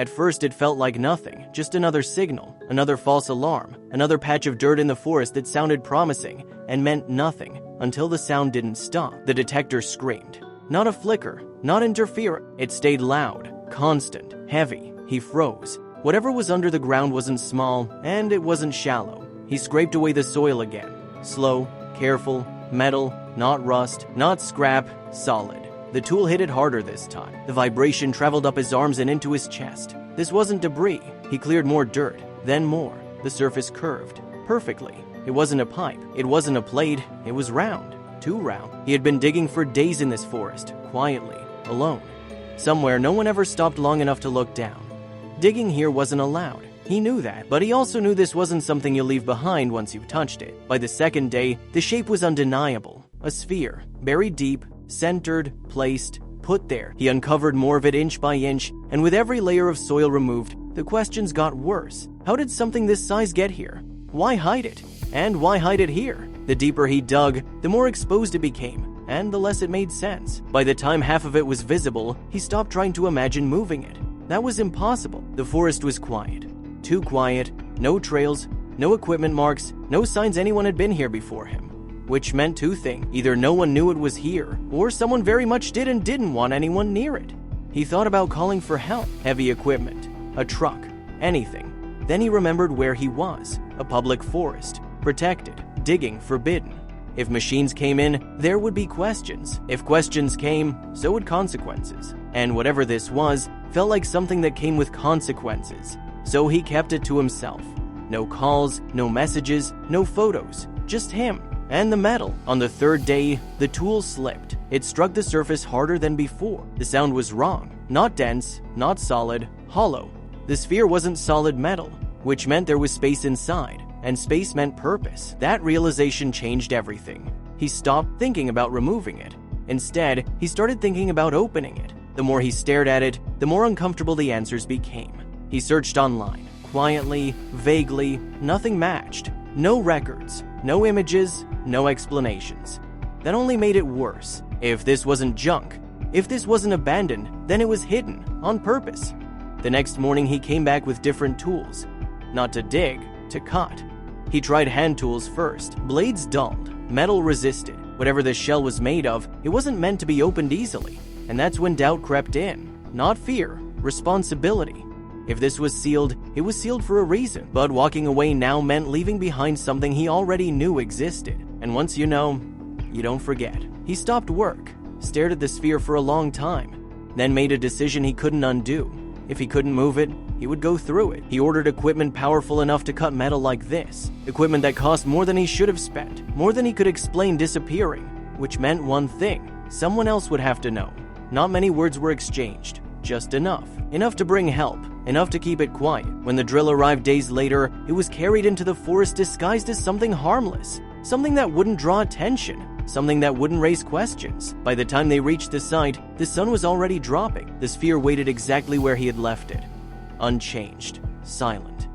At first it felt like nothing, just another signal, another false alarm, another patch of dirt in the forest that sounded promising and meant nothing until the sound didn't stop. The detector screamed. Not a flicker, not interference. It stayed loud, constant, heavy. He froze. Whatever was under the ground wasn't small, and it wasn't shallow. He scraped away the soil again. Slow, careful, metal, not rust, not scrap, solid. The tool hit it harder this time. The vibration traveled up his arms and into his chest. This wasn't debris. He cleared more dirt, then more. The surface curved perfectly. It wasn't a pipe. It wasn't a plate. It was round. Too round. He had been digging for days in this forest, quietly, alone. Somewhere no one ever stopped long enough to look down. Digging here wasn't allowed. He knew that, but he also knew this wasn't something you leave behind once you've touched it. By the second day, the shape was undeniable. A sphere, buried deep, centered, placed, put there. He uncovered more of it inch by inch, and with every layer of soil removed, the questions got worse. How did something this size get here? Why hide it? And why hide it here? The deeper he dug, the more exposed it became, and the less it made sense. By the time half of it was visible, he stopped trying to imagine moving it. That was impossible. The forest was quiet. Too quiet. No trails, no equipment marks, no signs anyone had been here before him. Which meant two things. Either no one knew it was here, or someone very much did and didn't want anyone near it. He thought about calling for help. Heavy equipment, a truck, anything. Then he remembered where he was. A public forest. Protected. Digging forbidden. If machines came in, there would be questions. If questions came, so would consequences. And whatever this was, felt like something that came with consequences. So he kept it to himself. No calls, no messages, no photos. Just him. And the metal. On the third day, the tool slipped. It struck the surface harder than before. The sound was wrong. Not dense, not solid, hollow. The sphere wasn't solid metal, which meant there was space inside, and space meant purpose. That realization changed everything. He stopped thinking about removing it. Instead, he started thinking about opening it. The more he stared at it, the more uncomfortable the answers became. He searched online. Quietly, vaguely, nothing matched. No records, no images, no explanations. That only made it worse. If this wasn't junk, if this wasn't abandoned, then it was hidden, on purpose. The next morning he came back with different tools. Not to dig, to cut. He tried hand tools first. Blades dulled, metal resisted. Whatever the shell was made of, it wasn't meant to be opened easily. And that's when doubt crept in. Not fear, responsibility. If this was sealed, it was sealed for a reason. But walking away now meant leaving behind something he already knew existed. And once you know, you don't forget. He stopped work, stared at the sphere for a long time, then made a decision he couldn't undo. If he couldn't move it, he would go through it. He ordered equipment powerful enough to cut metal like this. Equipment that cost more than he should have spent, more than he could explain disappearing, which meant one thing. Someone else would have to know. Not many words were exchanged, just enough. Enough to bring help, enough to keep it quiet. When the drill arrived days later, it was carried into the forest disguised as something harmless, something that wouldn't draw attention, something that wouldn't raise questions. By the time they reached the site, the sun was already dropping. The sphere waited exactly where he had left it, unchanged, silent.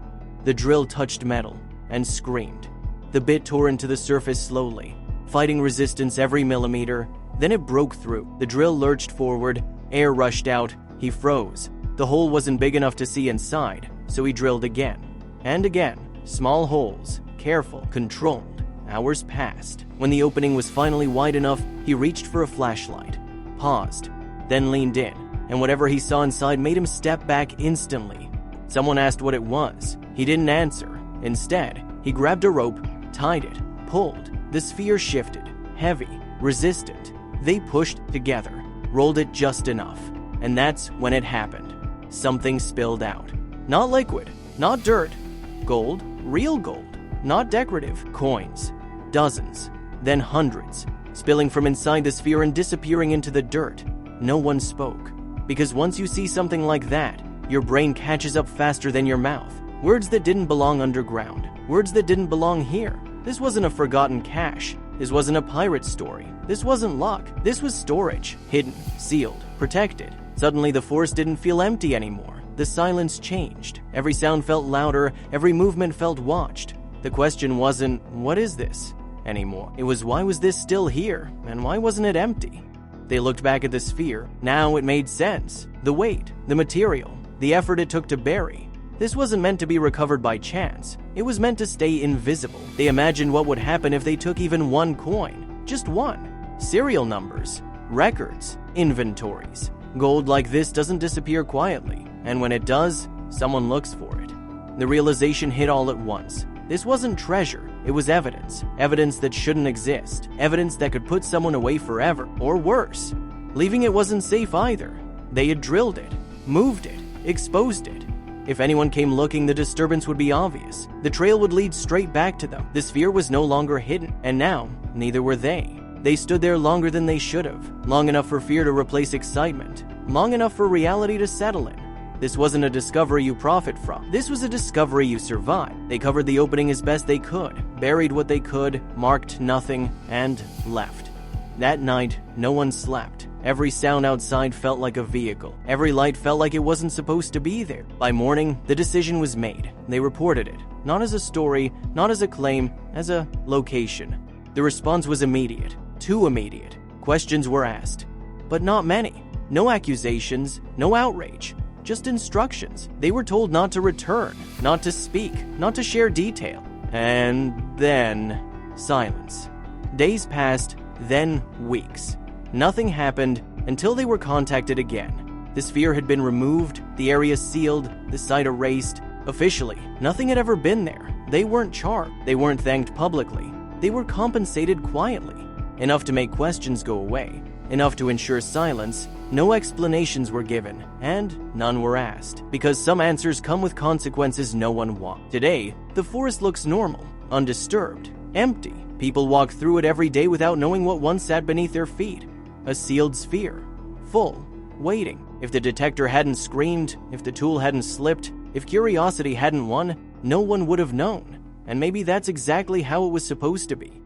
The drill touched metal and screamed. The bit tore into the surface slowly, fighting resistance every millimeter. Then it broke through. The drill lurched forward, air rushed out. He froze. The hole wasn't big enough to see inside, so he drilled again. And again. Small holes. Careful. Controlled. Hours passed. When the opening was finally wide enough, he reached for a flashlight. Paused. Then leaned in. And whatever he saw inside made him step back instantly. Someone asked what it was. He didn't answer. Instead, he grabbed a rope, tied it, pulled. The sphere shifted. Heavy. Resistant. They pushed together. Rolled it just enough. And that's when it happened. Something spilled out. Not liquid, not dirt. Gold, real gold. Not decorative. Coins. Dozens. Then hundreds. Spilling from inside the sphere and disappearing into the dirt. No one spoke. Because once you see something like that, your brain catches up faster than your mouth. Words that didn't belong underground. Words that didn't belong here. This wasn't a forgotten cache. This wasn't a pirate story. This wasn't luck. This was storage. Hidden, sealed, protected. Suddenly the forest didn't feel empty anymore. The silence changed. Every sound felt louder. Every movement felt watched. The question wasn't, what is this? Anymore. It was, why was this still here? And why wasn't it empty? They looked back at the sphere. Now it made sense. The weight, the material, the effort it took to bury. This wasn't meant to be recovered by chance. It was meant to stay invisible. They imagined what would happen if they took even one coin. Just one. Serial numbers, records, inventories. Gold like this doesn't disappear quietly, and when it does, someone looks for it. The realization hit all at once. This wasn't treasure, it was evidence. Evidence that shouldn't exist. Evidence that could put someone away forever, or worse. Leaving it wasn't safe either. They had drilled it, moved it, exposed it. If anyone came looking, the disturbance would be obvious. The trail would lead straight back to them. The sphere was no longer hidden, and now, neither were they. They stood there longer than they should have, long enough for fear to replace excitement, long enough for reality to settle in. This wasn't a discovery you profit from. This was a discovery you survive. They covered the opening as best they could, buried what they could, marked nothing, and left. That night, no one slept. Every sound outside felt like a vehicle. Every light felt like it wasn't supposed to be there. By morning, the decision was made. They reported it, not as a story, not as a claim, as a location. The response was immediate, too immediate. Questions were asked, but not many. No accusations, no outrage, just instructions. They were told not to return, not to speak, not to share detail. And then, silence. Days passed, then weeks. Nothing happened until they were contacted again. The sphere had been removed, the area sealed, the site erased. Officially, nothing had ever been there. They weren't charged. They weren't thanked publicly. They were compensated quietly. Enough to make questions go away. Enough to ensure silence. No explanations were given, and none were asked. Because some answers come with consequences no one wants. Today, the forest looks normal, undisturbed, empty. People walk through it every day without knowing what once sat beneath their feet. A sealed sphere. Full. Waiting. If the detector hadn't screamed, if the tool hadn't slipped, if curiosity hadn't won, no one would have known. And maybe that's exactly how it was supposed to be.